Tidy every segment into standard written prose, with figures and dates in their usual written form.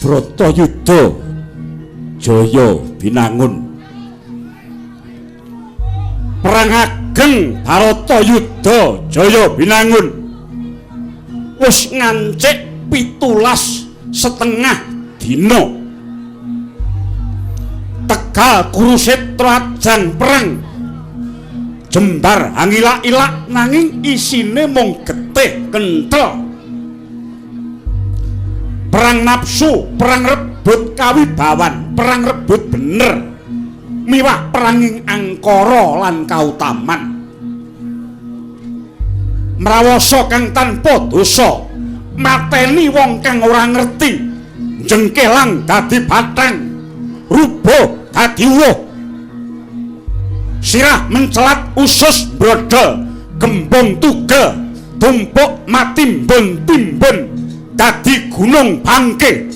Bratayuda Jaya Binangun. Perang ageng Bratayuda Jaya Binangun wis ngancik 17,5 dina. Tegal Kurusetra ajang perang jembar angilak-ilak nanging isine mung getih kenthel. Perang nafsu, perang rebut kawibawan, perang rebut bener miwah peranging angkara lan kautaman. Mrawasa kang tanpa dosa mateni wong kang ora ngerti, jengkelang dadi bathang, rubuh dadi wuh, sirah mencelat usus brodol, gembong tugel tumpuk matimbun-timbun dadi gunung bangke.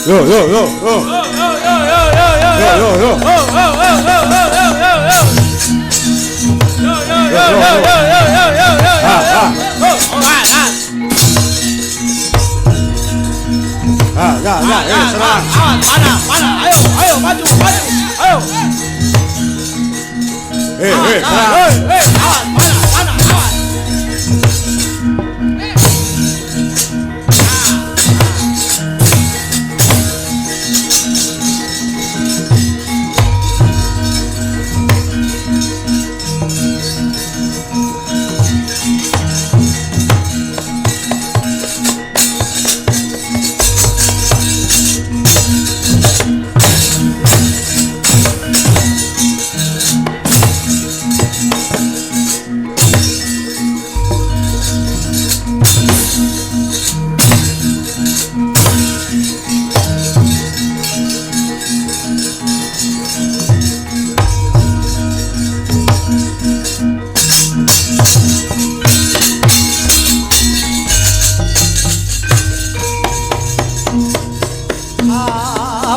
Yo yo yo yo ayo maju ayo.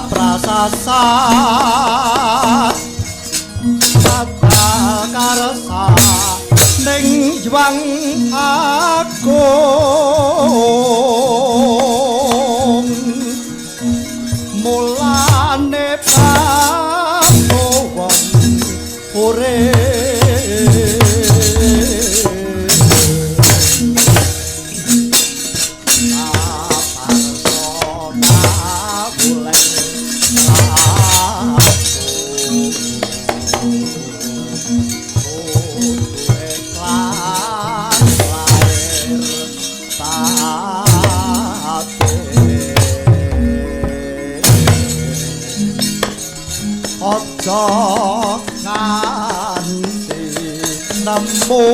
Prasasat tata karsa ning juang agung mulane pawon urip nganti nemu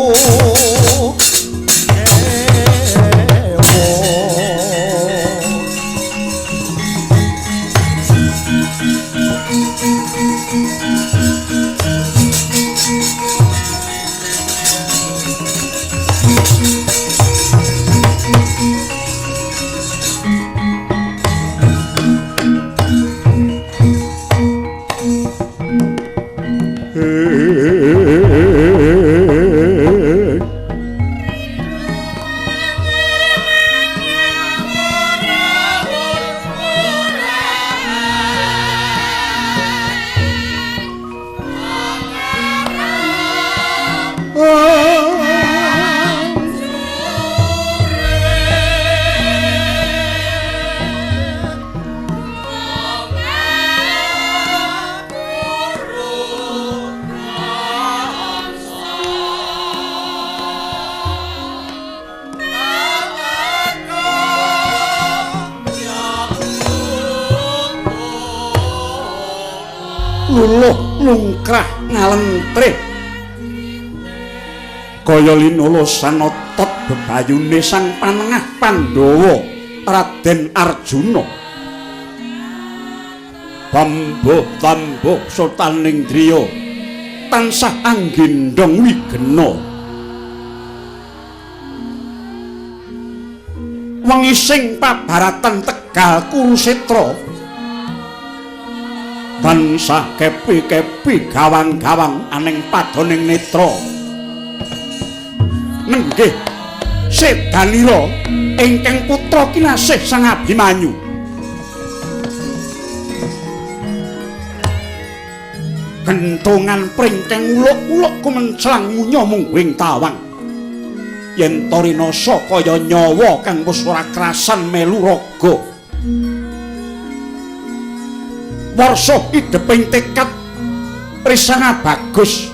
luluh lungkrah ngalentrih kaya linolo sanotot bebayune sang panengah Pandhawa Raden Arjuna. Bambuh-tambuh Sotaning Driya tansah anggendhong wigena. Wengi sing pabaratan Tegal Kurusetra tansah kepi-kepi gawang-gawang aning padoning netra. Nenggih Sedanira ingkang putra kinasih Sang Abimanyu. Kentongan pringkeng uluk-uluk kumenclang munya mungguing tawang. Yen Torinasa kaya nyawa kang wis ora krasan melu raga. Warsa ideping tekad risana bagus.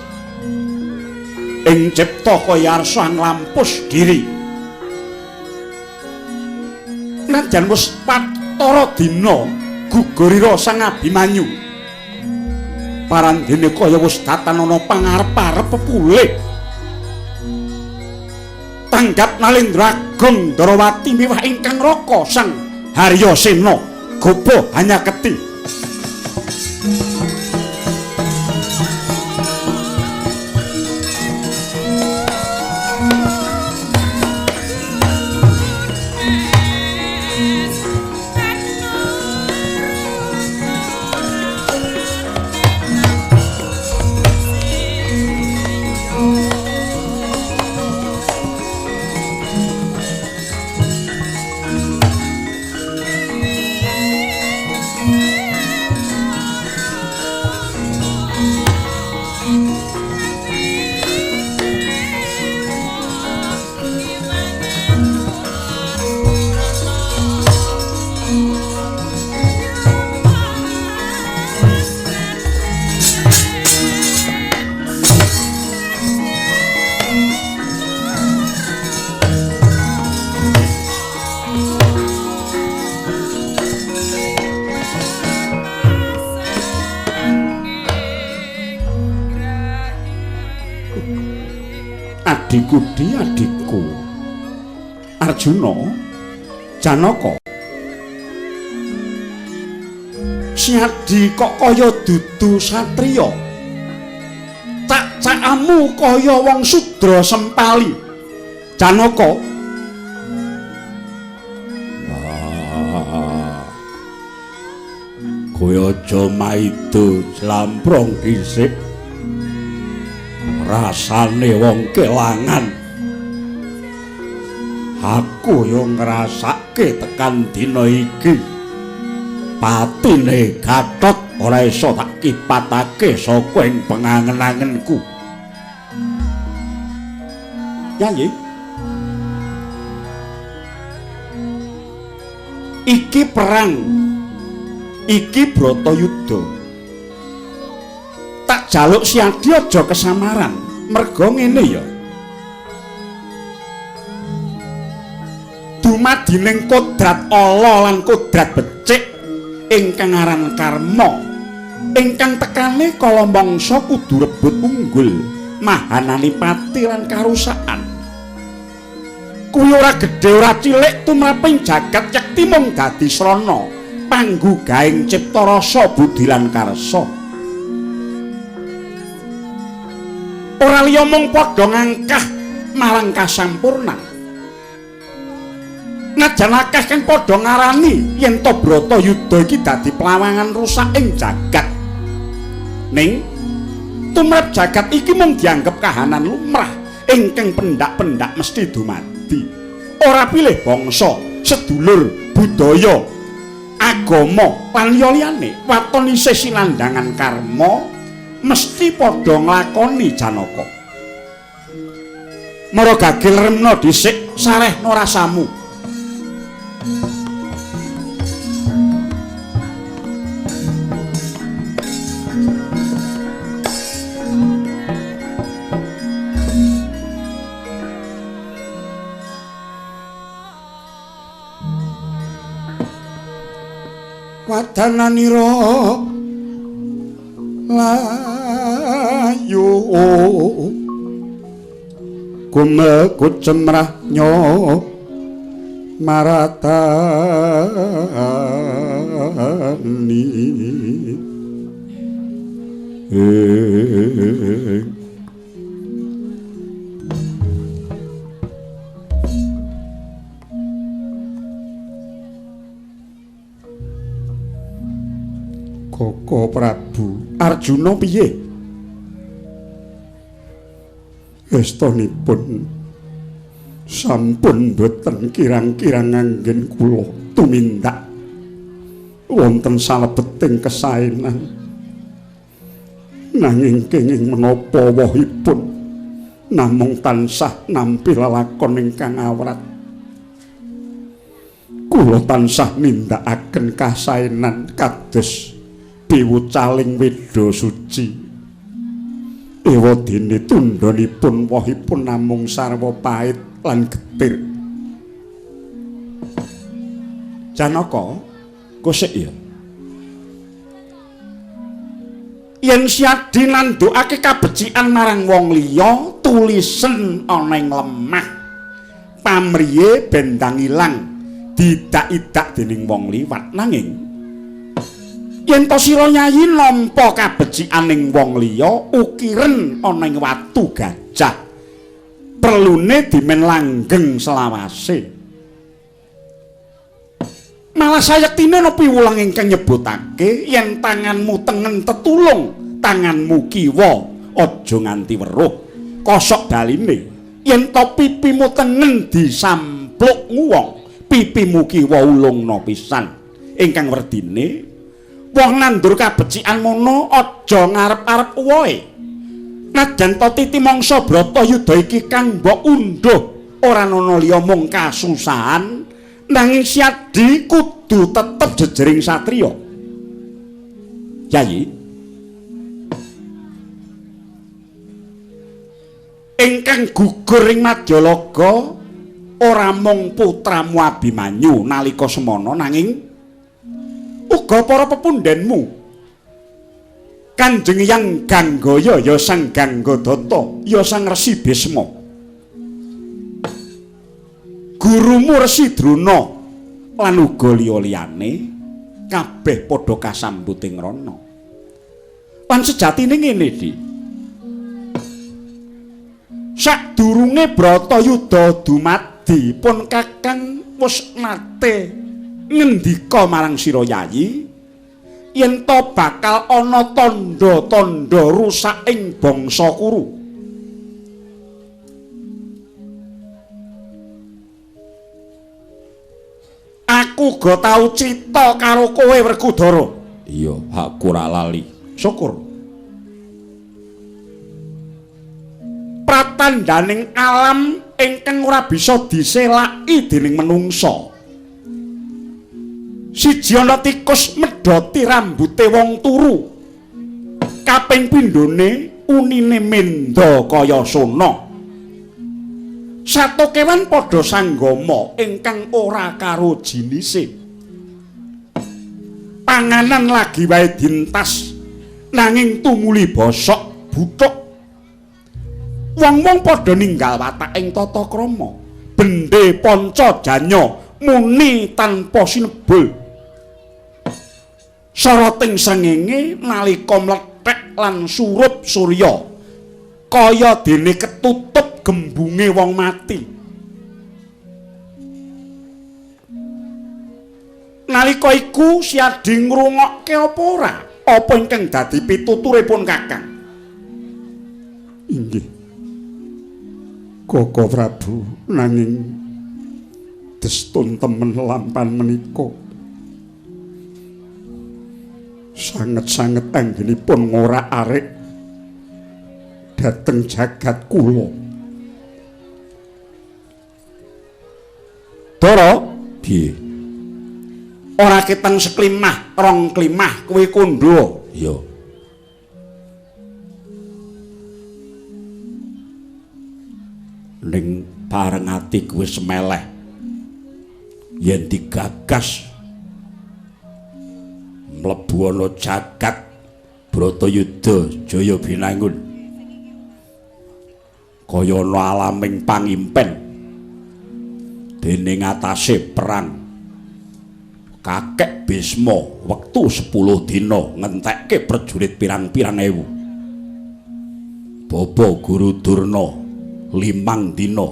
Ing cipta kaya arsa nglampus diri. Najan wis patara dina gugurira Sang Abimanyu. Parandene kaya wis datanana pangarep-arep pepulih. Tanggap Nalendra Agung Darawati miwah ingkang raka Sang Haryasena gopo Hanyaketi. Adikku Arjuna Janaka Siadi kok kaya dudu satriya cakamu kaya wong sudra sempali Janaka kowe aja maido jlamprong dhisik rasane wong kelangan. Aku yo ngrasake tekan dina iki patine Gatot ora iso tak kipatake saka ing pengangen-angenku. Yayi iki perang, iki Bratayuda. Tak jaluk Siadi aja kesamaran merga ngene ya. Dumadining kodrat ala lan kodrat becik ingkang aran karma ingkang tekane kala mangsa kudu rebut unggul mahanani pati lan karusakan. Kuwi ora gedhe ora cilik tumraping jagat yekti mung dadi srana panggugaing cipta rasa budi lan karsa. Ora liya mung padha ngangkah marang kasampurnan. Najan akeh kang padha ngarani yen to Bratayuda iki dadi plawangan rusak ing jagat. Ning tumrap jagat iki mung dianggep kahanan lumrah ingkang pendak-pendak mesti dumadi. Ora pilih bangsa, sedulur, budaya, agama lan liyane waton isih sinandhangan karma mesti padha nglakoni Janaka. Mara gagil remna dhisik sarehna rasamu. Wadananira layu kumekut cemrah nyo maratani Koko Prabu, Arjuna piye? Estunipun sampun boten kirang-kirang anggen kula tumindak wonten salebeting kesaenan. Nanging kenging menapa wohipun namung tansah nampi lelakon ingkang awrat. Kula tansah nindakaken kasaenan kados piwucaling Weda Suci. Ewadene tundhanipun wohipun namung sarwa pait lan getir. Janaka, kosek ya. Yen siadi nandukake kabecikan marang wong liya, tulisen ana ing lemah. Pamriye bendang ilang, didak-idak dening wong liwat. Nanging yen to sira nyayi nampa kabecikaning wong liya, ukiren ana ing watu gajah. Perlune dimen langgeng selawase. Malah sayektine no piwulang ingkang nyebutake yen tanganmu tengen tetulung, tanganmu kiwa aja nganti weruh. Kosok daline yen to pipimu tengen disampluk nguwong, pipimu kiwa ulungna pisan. Ingkang werdine wong nandur kabecikan mono aja ngarep-arep uwohe. Najan to titi mangsa Bratayuda iki kang mbok undhuh ora ana liya mung kasusahan, nanging siadi kudu tetep jejering satriya. Yayi, ingkang gugur ing Madyalaga ora mung putramu Abimanyu nalika semana, nanging uga para pepundhenmu. Kanjeng Hyang Ganggaya ya Sang Ganggadata, ya Sang Resi Bisma. Gurumu Resi Drona lan uga liya-liyane kabeh padha kasambut ing rana. Lan sejatine ngene, Di. Sadurunge Bratayuda dumadi pun Kakang wis nate ngendika marang sira Yayi yen to bakal ana tandha-tandha rusak ing bangsa Kuru. Aku ga tau crita karo kowe Werkudara. Iya, aku ora lali. Syukur. Pratandaning alam ingkang ora bisa diselaki dening manungsa. Siji ana tikus medhoti rambute wong turu. Kaping pindhone unine menda kaya sona. Sato kewan padha sanggama ingkang ora karo jinise. Panganan lagi wae dintas nanging tumuli bosok buthuk. Wong-wong padha ninggal watak ing tata krama. Bendhe panca janya muni tanpa sinebul. Soroting srengenge nalika mlethek lan surup surya kaya dene ketutup gembunge wong mati. Nalika iku siadi ngrungokke apa ora apa ingkang dadi pituturipun Kakang? Inggih, Koko Prabu, nanging destun temen lampan menika sanget-sanget anggenipun ngorak-arik dhateng jagat kula. Dara, piye? Ora keteng seklimah, rong klimah kowe kandha. Iya. Ning bareng ati kowe semeleh yen digagas mlebu ana jagat Bratayuda Jaya Binangun kaya ana alaming pangimpen dene ngatasé perang kakek Bisma wektu 10 dina ngentekke prajurit pirang-pirang ewu. Bapa Guru Durna 5 dina.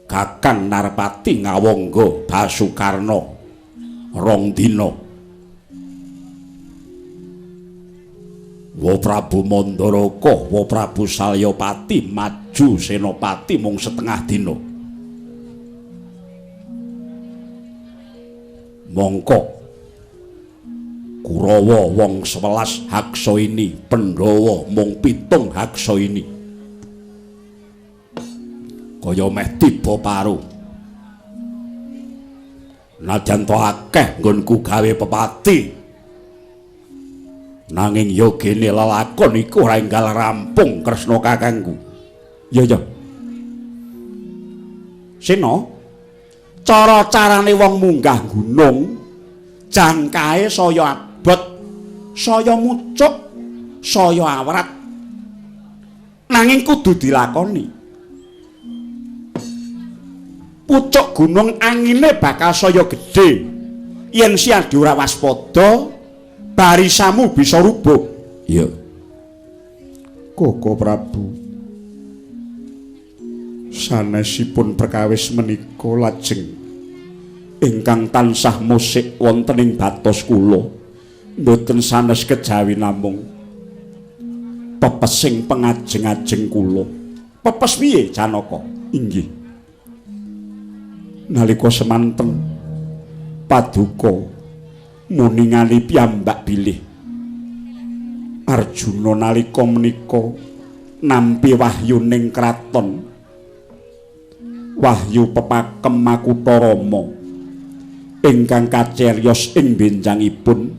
Kakang Narpati ngawangga Basukarna 2 dina. Wa Prabu Mandaraka, Wa Prabu Salyapati maju senopati mung setengah dina. Mongko Kurawa wong 11 haksa ini, Pandhawa mung 7 haksa ini. Kaya meh tiba paru. Najan to akeh nggonku gawe pepati. Nanging ya gene lelakon iku ora enggal rampung Kresna kakangku. Ya. Sena cara-carane wong munggah gunung jangkae saya abot, saya mucuk, saya awrat. Nanging kudu dilakoni. Pucuk gunung angine bakal saya gedhe. Yen siadi ora waspada, barisamu bisa rubuh. Iya. Koko Prabu. Sanesipun perkawis menika lajeng ingkang tansah musik wonten ing batos kula mboten sanes kejawi namung pepesing pengajeng-ajeng kula. Pepes piye Janaka? Inggih. Nalika semanten paduka muningali piyambak bilih Arjuna nalika menika nampi wahyuning kraton, wahyu pepakem Makutha Rama ingkang kacariyos ing benjangipun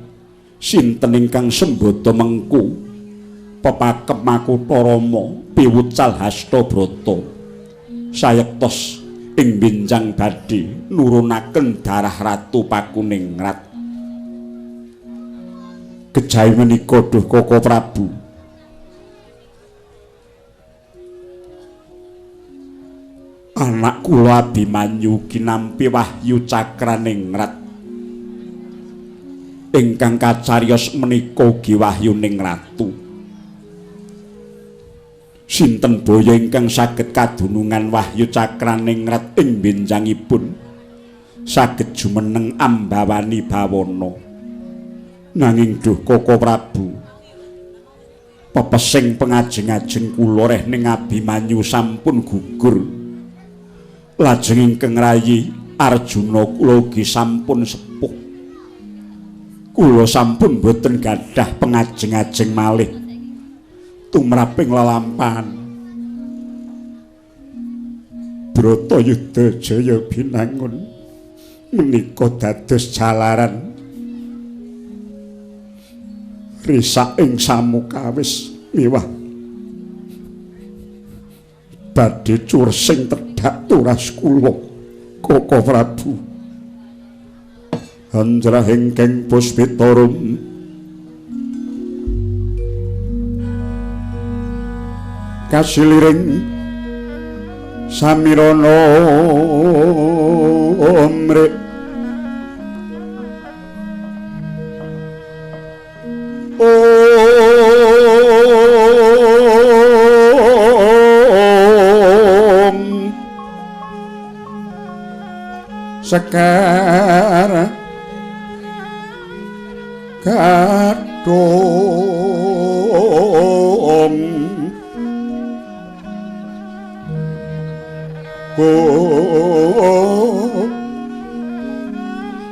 sinten ingkang sembada mengku pepakem Makutha Rama piwucal Hastabrata sayektos ing benjang badhe nurunaken darah Ratu Pakuningrat. Kejawi menika duh Koko Prabu, anak kula Abimanyu kinampi wahyu Cakraningrat ingkang kacariyos menika ugi wahyuning ratu. Sinten baya ingkang saged kadunungan wahyu Cakraningrat ing benjangipun saged jumeneng ambawani bawana. Nanging duh Koko Prabu, pepesing pengajeng-ajeng kula reh ning Abimanyu sampun gugur. Lajeng ingkang rayi Arjuna kula ugi sampun sepuh. Kula sampun boten gadah pengajeng-ajeng malih tumraping lelampahan. Bratayuda Jaya Binangun menika dados jalaran risak ing Samukawis miwah badhe cursing tedhak turas kula Koko Prabu. Anjrahing keng Puspitarum kasiliring samirana omrek Sekar kadong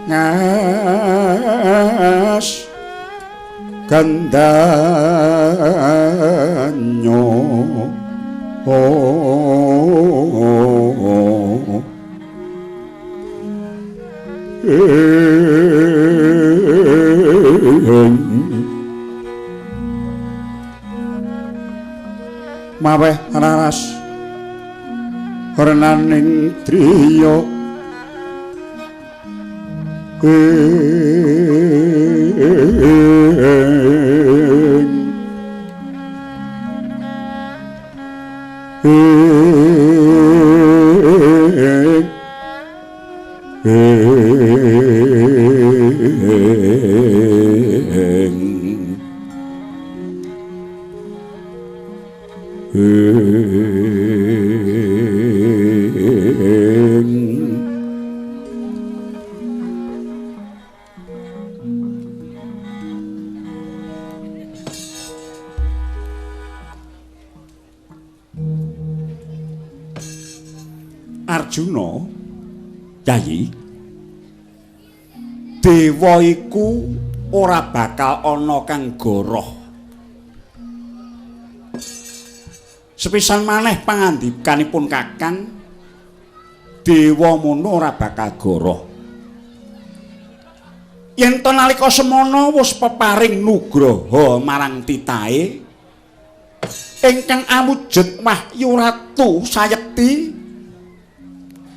ngas gandanyo maweh raras renaning triya Arjuna, Yayi, dewa iku ora bakal ana kang goroh. Sepisan maneh pangandikanipun Kakang, dewa mono ora bakal goroh. Yen to nalika semana wis peparing nugraha marang titahe ingkang awujud wahyu ratu sayekti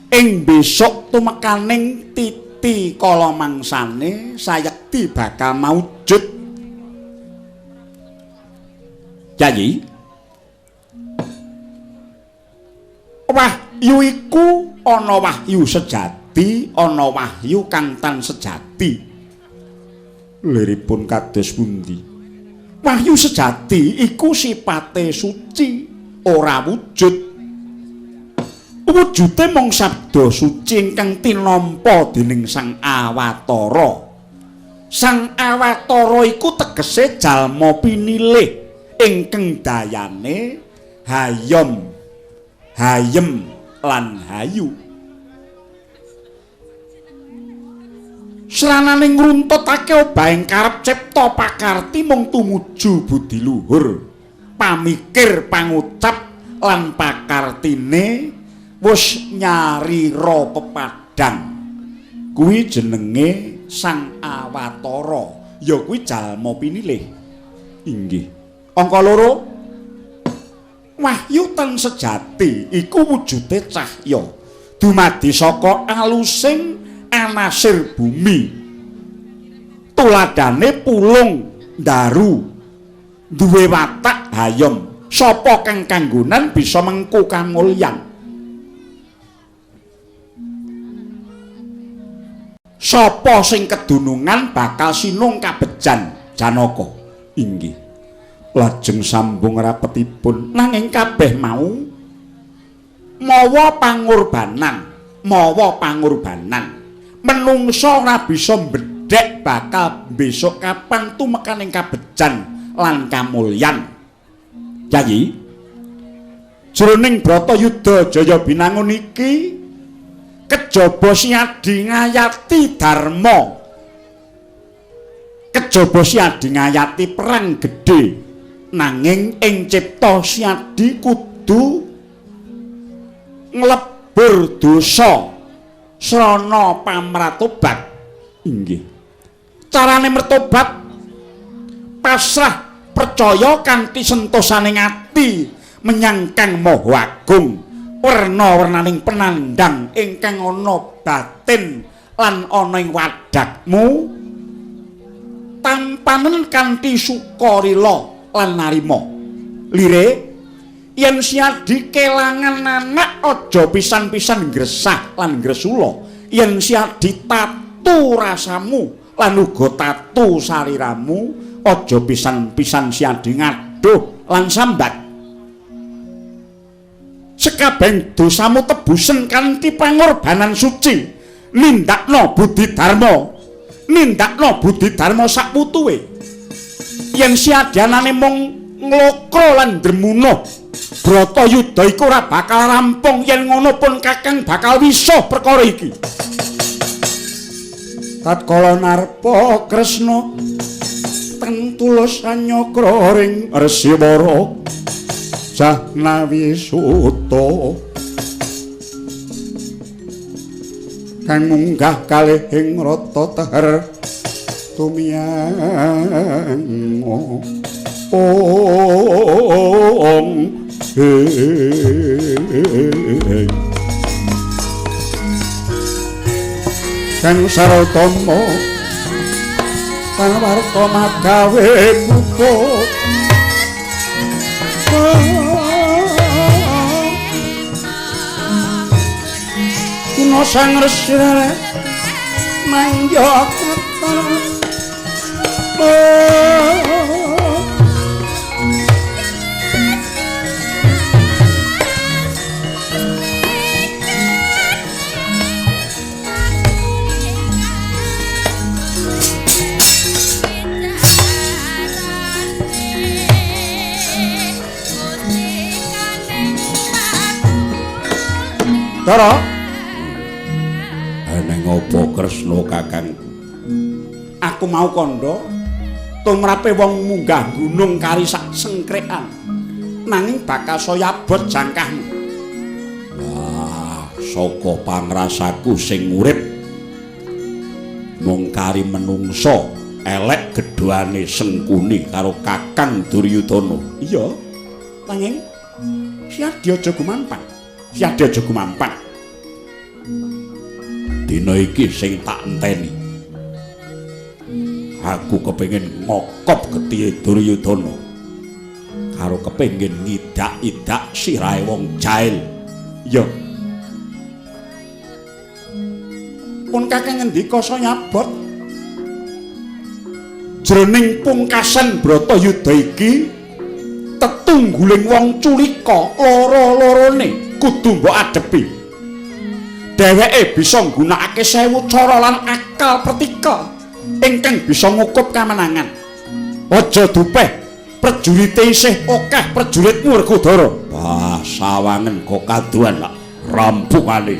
ing besok tumekaning titi kala mangsane sayekti bakal maujud. Yayi, wahyu iku ana wahyu sejati, ana wahyu kang tan sejati. Liripun kados pundi? Wahyu sejati iku sipate suci, ora wujud. Wujude mung sabda suci ingkang tinampa dening Sang Awatara. Sang Awatara iku tegese jalma pinilih ingkang dayane hayom, hayem lan hayu. Srananing ngruntutake obahing karep cipta pakarti mung tumuju budi luhur, pamikir pangucap lan pakartine wis nyarira pepadang. Kuwi jenenge Sang Awatara, ya kuwi jalma pinilih. Inggih. Angka 2. Wahyu ten sejati iku wujude cahya dumadi saka alusing anasir bumi. Tuladane pulung ndaru duwe watak hayom. Sapa kang kanggonan bisa mengku kamulyan. Sapa sing kedunungan bakal sinung kabejan Janaka. Inggih. Lajeng sambung rapetipun nanging kabeh mau mawa pangorbanan. Menungsa ora bisa mbedhek bakal besok kapan tumekaning kabejan lan kamulyan. Yayi, jroning Bratayuda Jaya Binangun iki kejaba siadi ngayati dharma, kejaba siadi ngayati perang gedhe, nanging ing cipta siadi kudu nglebur dosa srana pamratobat. Inggih. Carane mertobat pasrah percaya kanthi sentosaning ati menyang Kang Maha Agung, werna-wernaning penandang ingkang ana batin lan ana ing wadhakmu, tampanen kanthi sukarela lan narima. Lire yen siadi kelangan anak aja pisan-pisan ngresah lan ngresula. Yen siadi tatu rasamu lan uga tatu sariramu, aja pisan-pisan siadi ngaduh lan sambat. Sekabeng dosamu tebusen kanthi pangorbanan suci. Nindakno budi dharma sak putuhe. Yen siadanane mung nglokro lan dremunuh, Bratayuda iku ora bakal rampung. Yen ngono pun Kakang bakal wisuh perkara iki. Tatkala narpa Kresna ten tulus anyakra ring Resiwara Jahnawi Suta kang munggah kalih ing rata teher tumiyang kang Saratama pawarta magawe buka kuno sang Resira mangya kata Dara Ngopo Kresna Kakang? Aku mau kandha tumrape wong munggah gunung kari sak sengkrekan. Nanging bakal saya abot jangkahmu. Wah, saka pangrasaku sing urip mung kari menungso elek gedhoane Sengkuni karo Kakang Duryudana. Iya, nanging siadi aja gumampang. Siadi aja gumampang. Dina iki sing tak enteni. Aku kepengin ngokop getihe Duryudana karo kepengin ngidak-idak sirahe wong jail. Iya. Pun Kakang ngendika saya abot jroning pungkasan Bratayuda iki tetungguling wong culika loro-lorone kudu mbok adepi. Dheweke bisa nggunakake 1000 cara lan akal pertika ingkang bisa ngukup kamenangan. Aja dupeh prajurite isih akeh prajurit Werkudara. Wah, sawangen kok kaduan lak rampungane.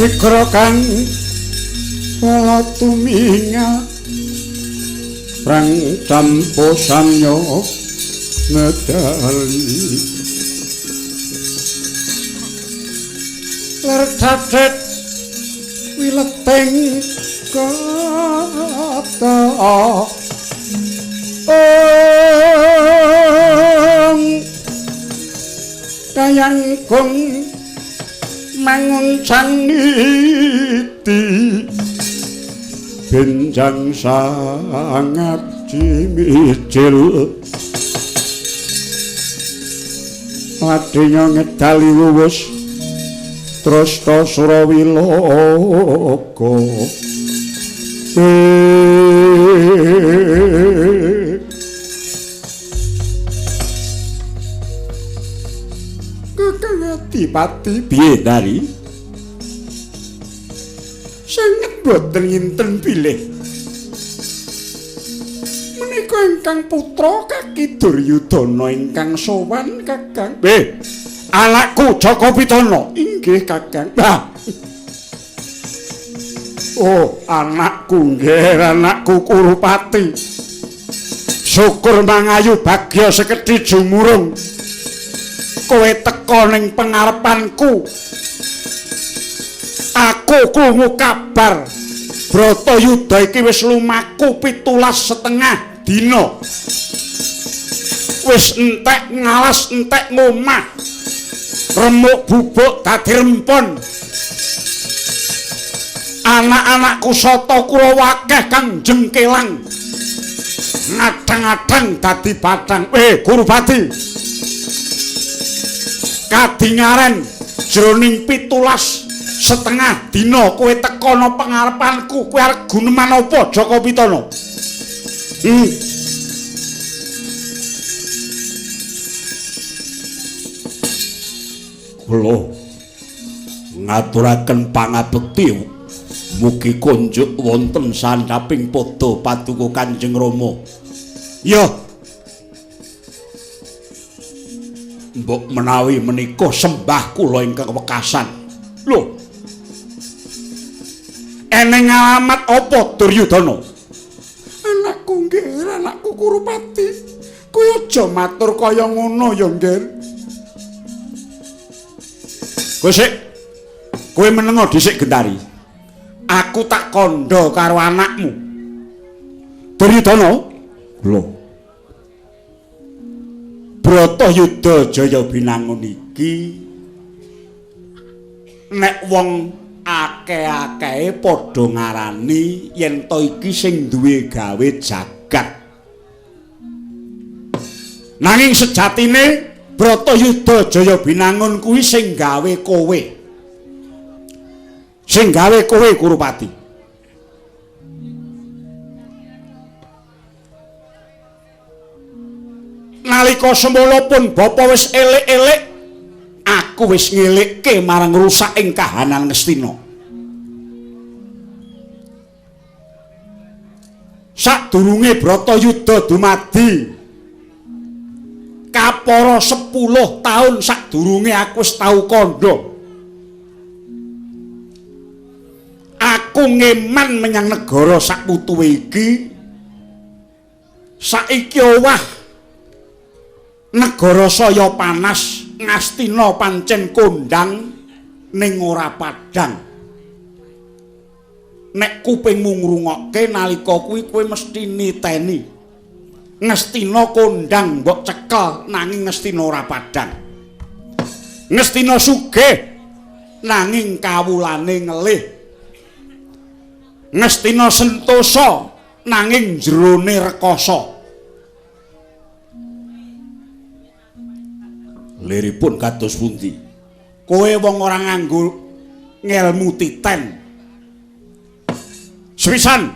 Sikra kang wala tuminga prang campo samyo medali ler cadet wileteng kata kayang kong manguncang iti benjang sangat cimicil ladinya ngedali wuwus Trasta Surawilaka Kakang Adipati piye dari sanget boten nginten bilih menika ingkang putra Kaki Duryudana ingkang sowan Kakang anakku Jaka Pitana inggih Kakang. Oh, anakku nggih, anakku Kurupati. Syukur mangayu bagya sekedhi jumurung. Kowe teka ning pangarepanku. Aku krungu kabar Bratayuda iki wis lumaku 17,5 dina. Wis entek ngalas entek ngomah. Remuk bubuk dadi rempon. Anak-anakku sata kula wakeh kang jengkelang. Ngadang-adang dadi batang. Kurupati. Kadingaren jroning 17,5 dina kowe teka ana pangarepanku. Kowe arep guneman apa Jaka Pitana? Kula ngaturaken pangabekti mugi kunjuk wonten sandhaping pada paduka Kanjeng Rama. Ya. Mbok menawi menika sembah kula ingkang wekasan. Lho. Eneng alamat apa Duryudana? Anakku nggih, anakku Kurupati. Kowe aja matur kaya ngono ya, Nggih. Kowe sik, kowe menengo dhisik Gendari. Aku tak kandha karo anakmu. Duryudana? Lho. Bratayuda Jaya Binangun iki nek wong akeh-akehe padha ngarani yen to iki sing duwe gawe jagat. Nanging sejatine Bratayuda Jaya Binangun kuwi sing gawe kowe. Sing gawe kowe Kurupati. Nalika semula pun bapa wis elek-elek, aku wis ngelikke marang rusak ing kahanan Ngastina. Sadurunge Bratayuda dumadi kapara 10 taun sadurunge aku wis tau kandha. Aku ngeman menyang negara sakputuwe iki. Saiki owah negara saya panas, Ngastina pancen kondang ning ora padhang. Nek kupingmu ngrungokke nalika kuwi kowe mesti niteni. Ngastina kondang mbok cekel nanging Ngastina ora padhang. Ngastina sugih nanging kawulane ngelih. Ngastina sentosa nanging jerone rekoso. Liripun kados pundi? Kowe wong ora nganggo ngelmu titen. Sepisan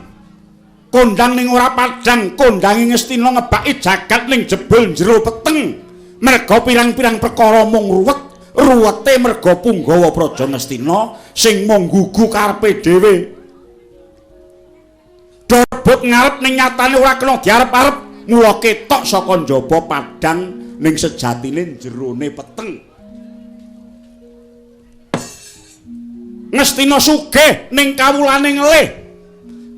kondang ning ora padhang, kondange Ngastina ngebaki jagat ning jebul jero peteng. Merga pirang-pirang perkara mung ruwete merga Punggawa Praja Ngastina sing mung gugu karepe dhewe. Dobot ngarep ning nyatane ora kena diarep-arep, mula ketok saka njaba padhang ning sejatine jerone peteng. Ngastina sugih ning kawulane ngelih.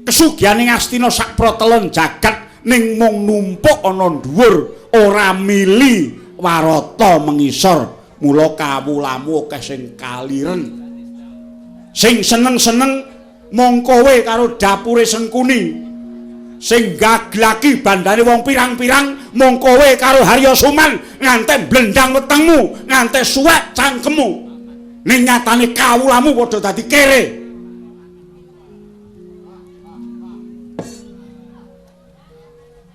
Kesugihaning Astina sak protelon jagat ning mung numpuk ana dhuwur, ora mili warata mengisor. Mula kawulamu akeh sing kaliren. Sing seneng-seneng mung kowe karo dapure Sengkuni. Sing gaglaki bandane wong pirang-pirang mung kowe karo Harya Suman ngantek blendang wetengmu, ngantek suwek cangkemmu. Ning nyatane kawulamu padha dadi kere.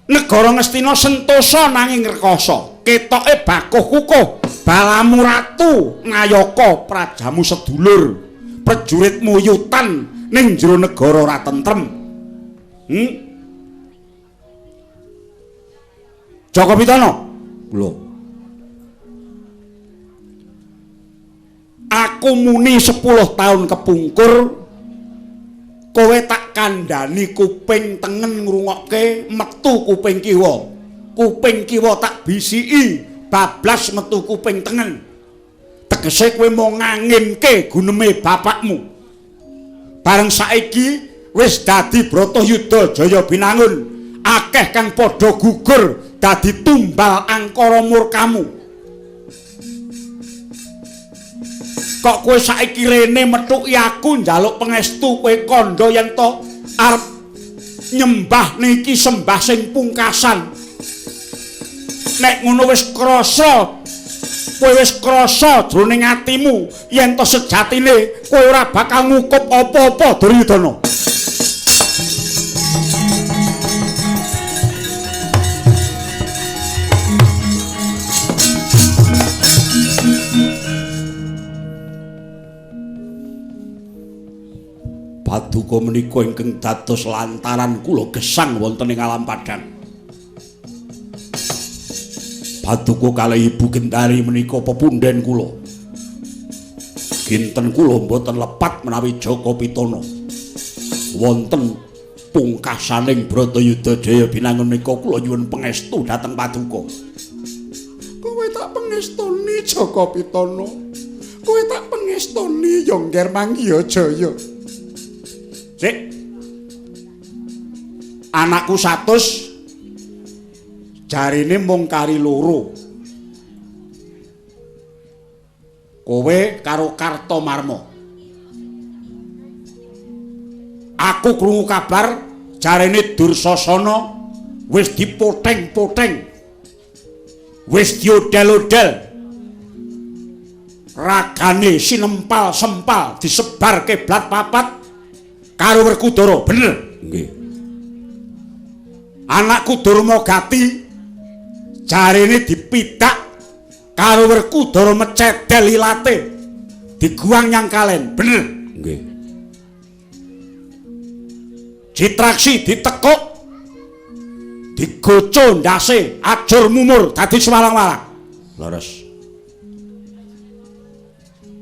Negara Ngastina sentosa nanging rekoso. Ketoke bakuh kukuh, balamu ratu, ngayaka prajamu sedulur, prajuritmu yutan ning jero negara ora tentrem. Jaka Pitana, lho. Aku muni 10 tahun kepungkur, kowe tak kandhani kuping tengen ngrungokke metu kuping kiwa. Kuping kiwa tak bisiki bablas metu kuping tengen. Tegese kowe mau nganginke guneme bapakmu. Bareng saiki wis dadi Bratayuda Jaya Binangun, akeh kang padha gugur dadi tumbal angkara murkamu. Kok kowe saiki rene methuki aku njaluk pangestu kowe kandha yen to arep nyembah niki sembah sing pungkasan. Nek ngono wis krasa, kowe wis krasa jroning atimu yen to sejatine kowe ora bakal ngukup apa-apa Duryudana. Paduka menika ingkang dados lantaran kula gesang wonten ing alam padang. Paduka kalih Ibu Gendari menika pepundhen kula. Kinten kula mboten lepat menawi Jaka Pitana wonten pungkasaning Bratayuda Jaya Binangun menika kula nyuwun pangestu dhateng Paduka. Kowe tak pangestuni Jaka Pitana. Kowe tak pangestuni Yongger Manggiya Jaya. Sik. Anakku 100 jarine mung kari loro. Kowe karo Kartomarma. Aku krungu kabar jarine Dursasana wis dipoteng-poteng. Wis diodel-odel. Ragane sinempal-sempal disebarke blat papat karo Werkudara, bener? Nggih. Anakku Durmagati jarine dipidak karo Werkudara mecedel ilate diguang nyang kalen, bener? Nggih. Citraksi ditekuk digoco ndase ajur mumur dadi semalang-malang. Leres.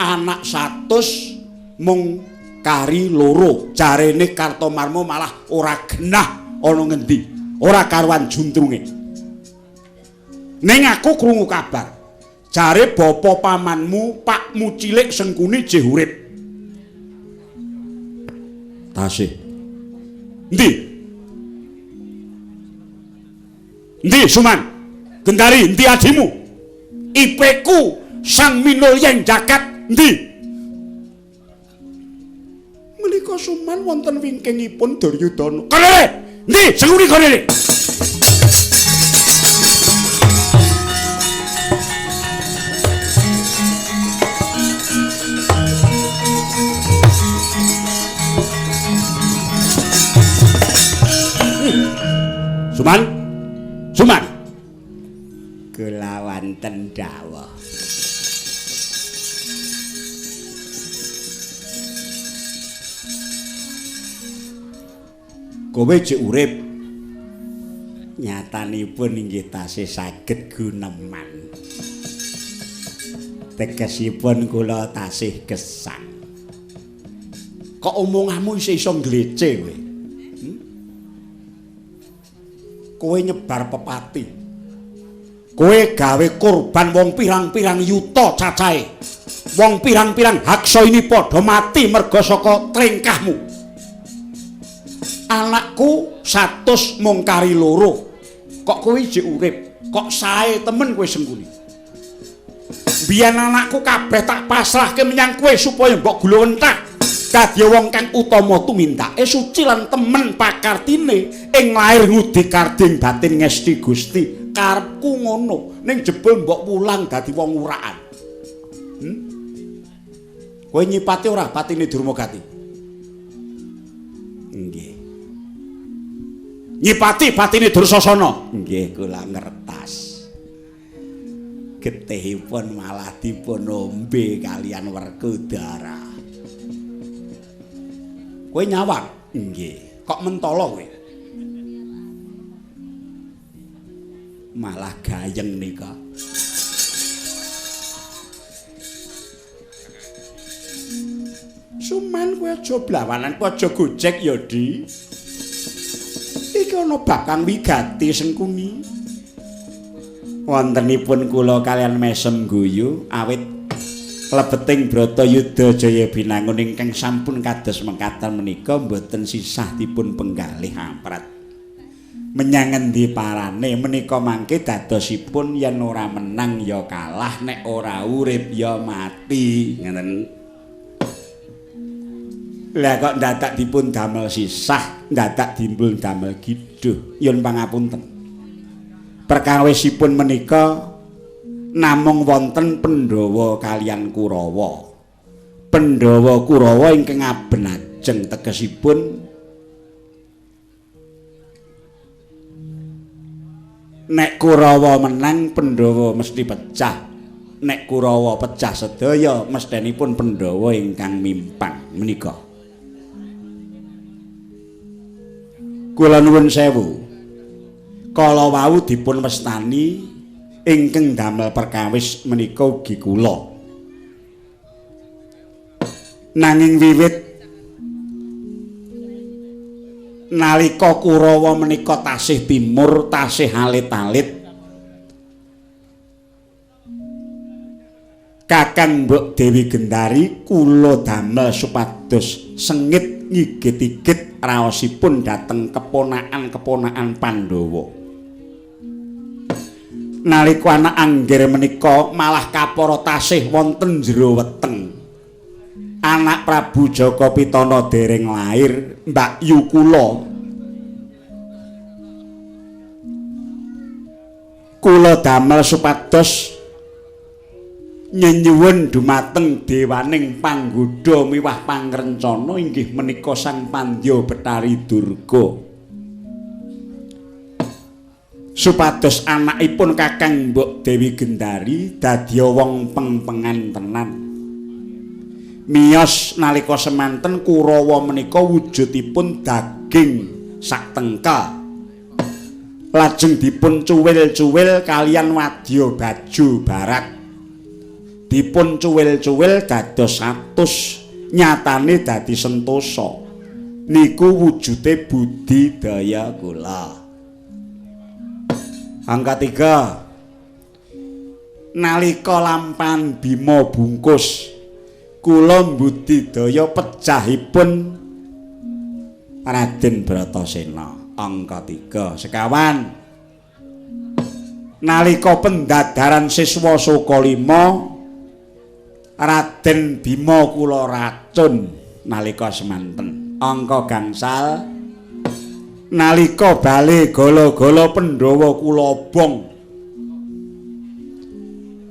Anak 100 mung kari loro, jarene Kartomarma malah ora genah ana ngendi, ora karuan juntrunge. Ning aku krungu kabar, jare bapa pamanmu Pakmu cilik Sengkuni jeh urip. Tasih. Endi? Endi Suman? Gendari endi adimu? Ipeku sang minolyeng jagat endi? Menika Suman wonten wingkingipun Duryudana. Kalih, endi Sengkuni kalih? Suman, Suman. Kelawan tendhawa. Kowe jek urip. Nyatanipun inggih tasih saged guneman. Tegesipun kula tasih gesang. Kok omonganmu isih iso glece kowe? Kowe nyebar pepati. Kowe gawe korban wong pirang-pirang yuta cacahe. Wong pirang-pirang haksa ini padha mati merga saka trengkahmu. Anakku 100 mung kari loro. Kok kowe jek urip? Kok sae temen kowe sengkuni? Biyen anakku kabeh tak pasrahke menyang kowe supaya mbok gula entak. Dadi wong kang utama tumindake suci lan temen pakartine ing lair ngudi karding batin ngesti Gusti. Karepku ngono, ning jebul mbok pulang dadi wong urakan. Kowe nyipati ora batine Durmagati? Nggih. Nyipati batine Dursasana? Nggih, kula ngertas. Getihipun malah dipun ombe kalian Werkudara. Kowe nyawang? Nggih. Kok mentala kowe? Malah gayeng nika. Suman kowe aja blawanan, kowe aja gojek ya, Di. Iki ana bab kang wigati Sengkuni. Wontenipun kula kalian mesem guyu awit lebeting Bratayuda Jaya Binangun ingkang sampun kados mekaten menika mboten sisah dipun penggalih aprat. Menyang endi parane menika mangke dadosipun yen ora menang ya kalah, nek ora urip ya mati. Ngoten. Lah kok dadak dipun damel sisah, dadak dimpul damel giduh. Yun pangapunten. Perkawisipun menika namung wonten Pandhawa kalian Kurawa. Pandhawa Kurawa ingkang abenajeng tegesipun nek Kurawa menang Pandhawa mesti pecah. Nek Kurawa pecah sedaya mesthenipun Pandhawa ingkang mimpang menika. Kula nuwun sewu. Kala wau dipun westani ingkang damel perkawis menika ugi kula. Nanging wiwit nalika Kurawa menika tasih timur, tasih alit-alit, Kakang Mbok Dewi Gendari kula damel supados sengit ngigit-igit raosipun dhateng keponakan-keponakan Pandhawa. Nalika anak angger menika malah kapara tasih wonten jero weteng. Anak Prabu Jaka Pitana dereng lair, Mbak Yu kula damel supados nyenyuwun dumateng dewaning panggoda miwah pangrencana inggih menika Sang Pandya Betari Durga. Supados anakipun Kakang Mbok Dewi Gendari dadi wong pengpengan tenan. Miyos nalika semanten Kurawa menika wujudipun daging sak tengkel. Lajeng dipun cuwil-cuwil kalian wadya baju barak. Dipun cuwil-cuwil dados 100, nyatane dadi sentosa. Niku wujude budidaya kula. Angka 3. Nalika lampahan Bima bungkus kula budidaya pecahipun Raden Bratasena. Angka 3. Sekawan. Nalika pendadaran siswa Soka 5 Raden Bima kula racun nalika semanten. Angka gangsal. Nalika bale gala-gala Pandhawa kula obong.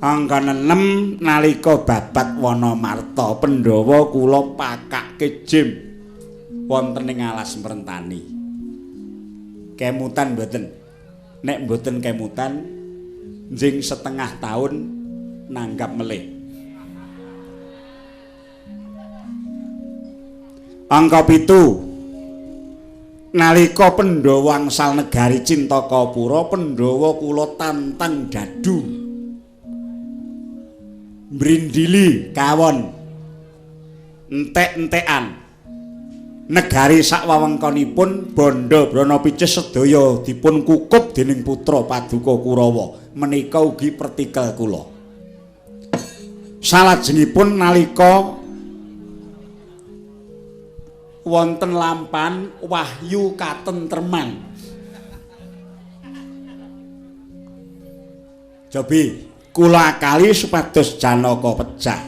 Angka 6 nalika babat Wanamarta Pandhawa kula pakake jim wonten ing alas Mrentani. Kemutan mboten. Nek mboten kemutan njing setengah tahun nanggap melih. Angka 7. Nalika Pandhawa angsal negari Cintakapura, Pandhawa kula tantang dadu. Mrindili kawon. Entek-entekan. Negari sakwewengkonipun Banda Branapicis sedaya dipun kukup dening putra Paduka Kurawa. Menika ugi pertikel kula. Salajengipun nalika wonten lampan wahyu katentreman. Jobi kula akali supados Janaka pecah.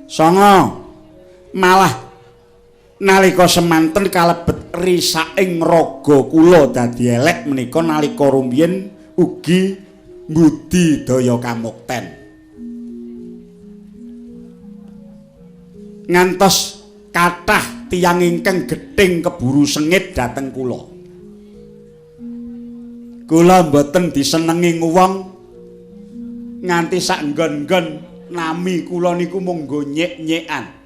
Songo malah nalika semanten kalebet risaking raga kula dadi elek menika nalika rumiyin ugi mbudi daya kamukten. Ngantos kathah tiyang ingkang gething keburu sengit dhateng kula. Kula mboten disenengi wong nganti sak nggon-nggon nami kula niku mung nggo nyek-nyekan.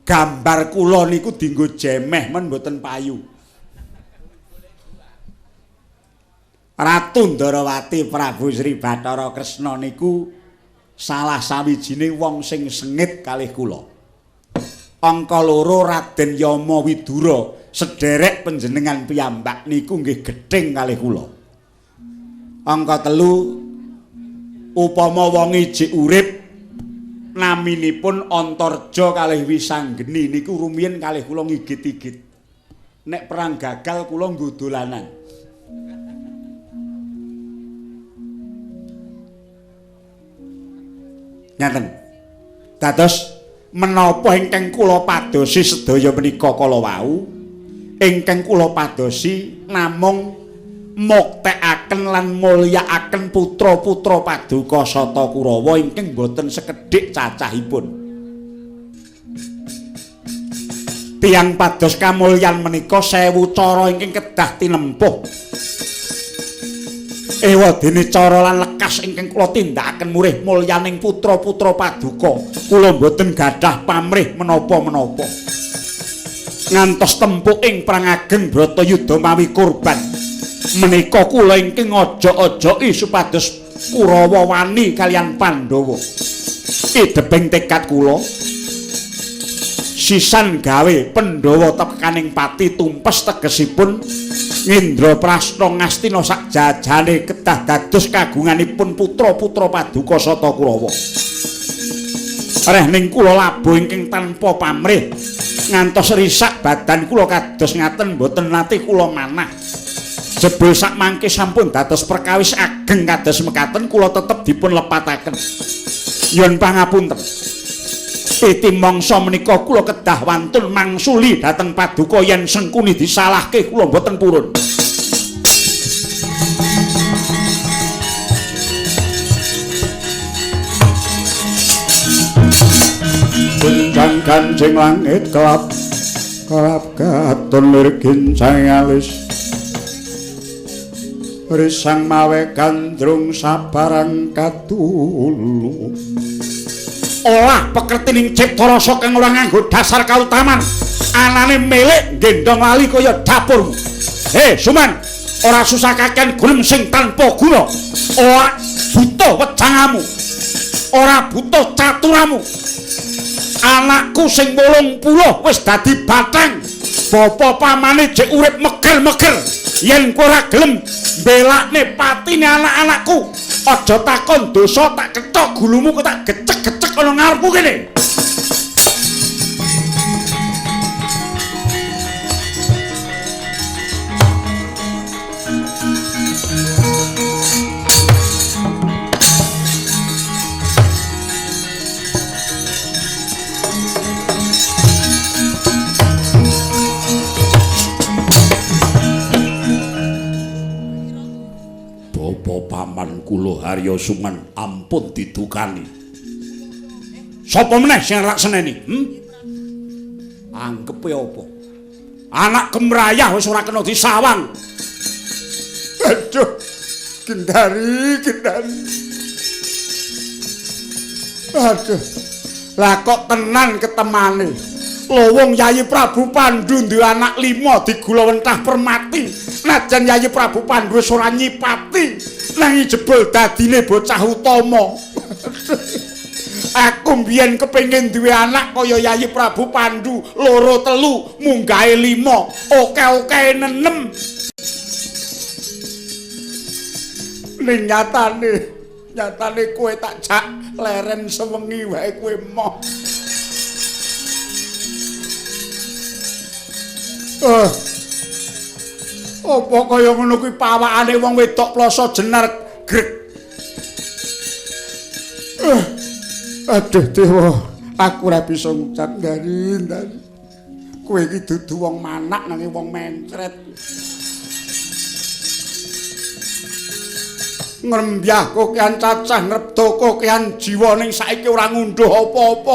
Gambar kula niku dienggo jemeh men mboten payu. Ratu Ndarawati Prabu Sri Bathara Kresna niku salah sawijining wong sing sengit kalih kula. Angka 2 Raden Yama Widura sederek panjenengan piyambak niku nggih gething kalih kula. Angka 3 upama wong ijik urip naminipun Antarja kalih Wisanggeni niku rumiyin kalih kula ngigit-igit. Nek perang gagal kula nggo dolanan. Ngaten. Dados menapa ingkang kula padosi sedaya menika kala wau ingkang kula padosi namung muktekaken lan mulyakaken putra-putra Paduka Sata Kurawa ingkang boten sekedhik cacahipun. Tiyang pados kamulyan menika 1000 cara ingkang kedah tinempuh. Ewadene cara lan lekas ingkang kula tindakaken murih mulyaning putra-putra Paduka. Kula boten gadah pamrih menapa-menapa. Ngantos tempuk ing perang ageng Bratayuda mawi kurban. Menika kula ingkang aja-ajaki supados Kurawa wani kaliyan Pandhawa. Ideping tekad kula sisan gawe Pandhawa tekaning pati tumpes tegesipun Indraprastha Ngastina sak jajane kedah dados kagunganipun putra-putra Paduka Sata Kurawa. Reh ning kula labuh ingkang tanpa pamrih ngantos risak badan kula kados ngaten mboten nate kula manah. Jebul sak mangke sampun dados perkawis ageng kados mekaten kula tetep dipun lepataken. Yen pangapunten. Iti mangsa menika kula kedah wantun mangsuli dhateng Paduka yen sengkuni disalahke kula mboten purun. Kunjang Kanjeng langit kelap katon mirgin sang alis. Risang mawe gandrung sabarang katulu. Olah pekertining cipta rasa kang ora nganggo dasar kautaman anane milik gendong lali kaya dapurmu. Suman, ora susah kakean gulem sing tanpa guna. Ora butuh wejangamu. Ora butuh caturamu. Anakku sing 80 wis dadi batang. Bapa pamane jek urip meger-meger. Yen kowe ora gelem mbelakne patine anak-anakku, aja takon dosa tak kethok gulumu kok tak gecek-gecek ana ngarepku kene. Paman kula Harya Suman ampun didukani. Sapa meneh sing lakseneni? Anggepe apa? Anak kemrayah wis ora kena disawang. Aduh, Gendari. Aduh. Lah kok tenan ketemane. Lowong Yayi Prabu Pandhu duwe anak 5 digula wentah permati. Najan Yayi Prabu Pandhu wis ora nyipati, nanging jebul dadine bocah utama. Aku mbiyen kepengin duwe anak kaya Yayi Prabu Pandhu, 2 3 munggahe 5, oke-oke 6. Ning nyatane kowe tak jak leren sewengi wae kowe moh. Apa kaya ngono kuwi pawakane wong wedok ploso jenar grek. Aduh dewa, aku ora bisa ngucap Ndari. Kowe iki dudu wong manak nanging wong mencret. Ngrembyah kokean cacah ngrepdo kokean jiwa ning saiki ora ngunduh apa-apa.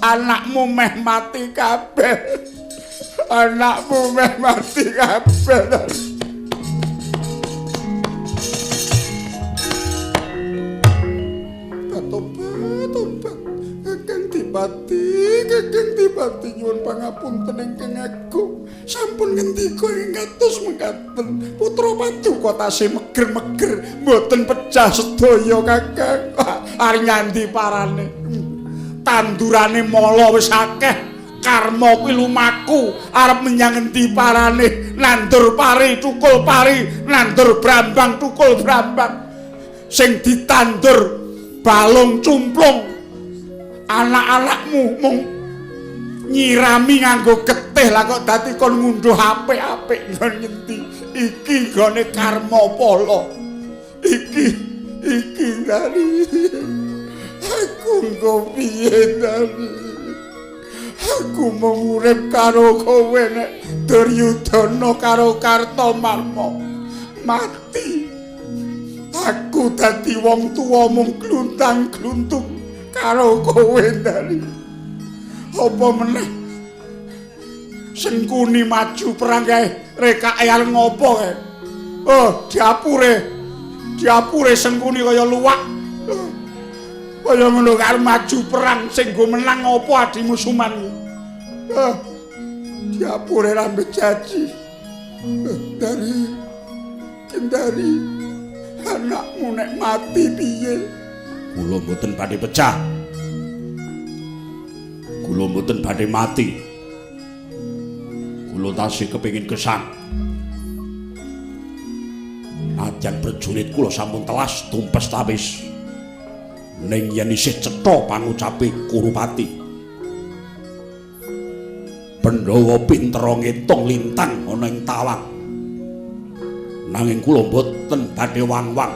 Anakmu meh mati kabeh. Anakmu meh mati kabeh. Kakang dipati nyuwun pangapunten ingkang agung. Sampun ngendika ing kados mekaten. Putra Paduka tasih meger-meger mboten pecah sedaya Kakang. Ari nyandi parane. Tandurane mala wis akeh. Karma kuwi lumaku arep menyang endi parane. Nandur pari cukul pari, nandur brambang cukul brambang. Sing ditandur balung cumplung. Anak-anakmu mung nyirami nganggo getih lah kok dadi kon ngunduh apik-apik nggon ngendi. Iki gone karma pala. Iki Ndari. Aku engko piye Ndari? Aku mung urip karo kowe nek Duryudana karo Kartamarma mati. Aku dadi wong tuwa mung kluntang-kluntung karo kowe Ndari. Apa meneh Sengkuni maju perang kae rekake arep ngopo kae? Diapure Sengkuni kaya luwak. Kaya ngono arep maju perang sing go menang apa adimu Suman iki? Diapure rambe jaji. Kendari anakmu nek mati piye? Kula mboten badhe pecah. Kula mboten badhe mati. Kula tasih kepengin gesang. Najan prajurit kula sampun telas tumpes tawis. Ning yen isih cetha pangucape Kurupati. Pandhawa pinter ngitung lintang ana ing tawang. Nanging kula mboten badhe wang-wang.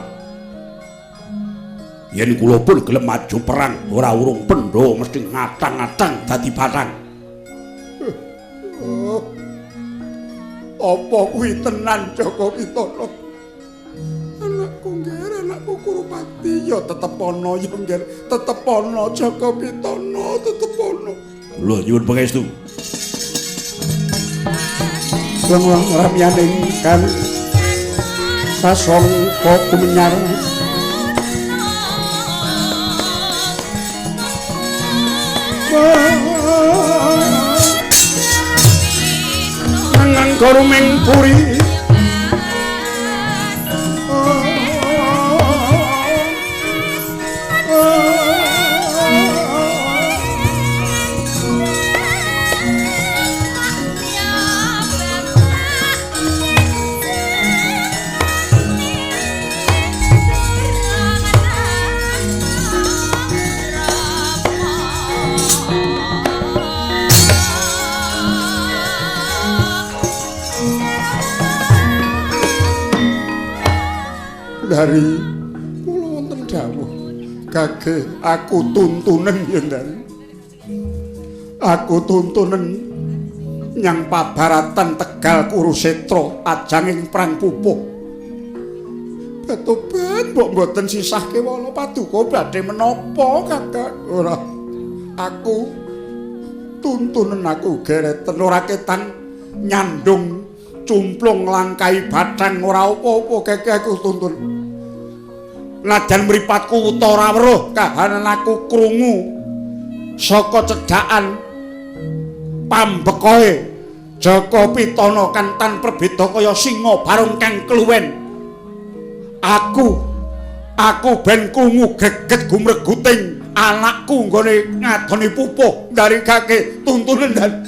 Yen kula pun gelem maju perang ora urung Pandhawa mesti ngatang-ngatang dadi batang. Apa kuwi tenan Jaka Pitana? Anakku nggih, anakku Kurupati ya tetep ana ya nggih, tetep ana Jaka Pitana, tetep ana. Kula nyuwun pangestu. Wong ramyaning kan sasongko kumenyar Nangan gorumeng puri Dari kula wonten dawuh gage aku tuntunen yen Ndari. Aku tuntunen nyang pabaratan Tegal Kurusetra ajanging perang pupuh. Betoban mbok mboten sisahke wala Paduka badhe menapa Kakang? Ora. Aku tuntunen aku gereten ora ketan nyandung cumplung langkai batang ora apa-apa gege aku tuntun. Najan mripatku utara weruh kahanan aku krungu saka cedhakan pambekoe Jaka Pitana kan tan perbeda kaya singa barung kang kluwen. Aku ben krungu geget gumreguting anakku nggone ngadoni pupuh dari kake tuntunan dan